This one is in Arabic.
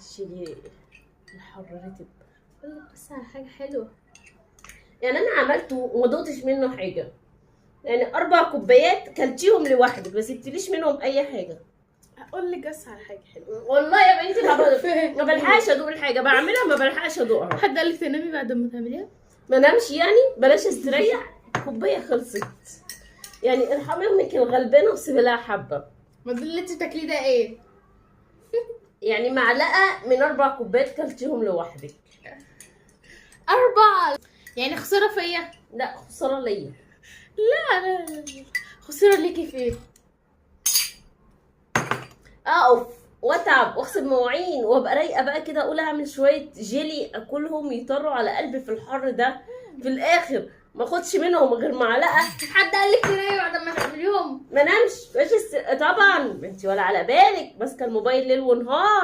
الجيلي الحر رتب. اقول لك بس على حاجه حلوه، يعني انا عملته وما دقتش منه حاجه، يعني 4 كوبايات كلتيهم لوحدك ما سبتليش منهم اي حاجه. اقول لك بس على حاجه حلوه والله يا بنتي ما بلحقش ادوق الحاجه، بعملها ما بلحقش ادوقها. حد قال لك تنامي بعد ما تعمليها؟ ما نامش يعني، بلاش استريح. كوبايه خلصت، يعني ارحمي امك الغلبانه وسيبي لها حبه. ما ده اللي انت بتاكليه ده ايه؟ يعني معلقه من 4 كوبايات كلتيهم لوحدك. 4 يعني خساره فيا؟ لا خساره ليا. لا خساره ليكي في ايه؟ اقف واتعب واغسل مواعين وابقى رايقه بقى كده، اقول اعمل شويه جيلي اكلهم يطروا على قلبي في الحر ده، في الاخر ما اخدش منهم غير معلقه. حد قال لك تنامي بعد ما تعمليهم؟ ما نامش طبعا انت ولا على بالك، ماسكه الموبايل ليل ونهار.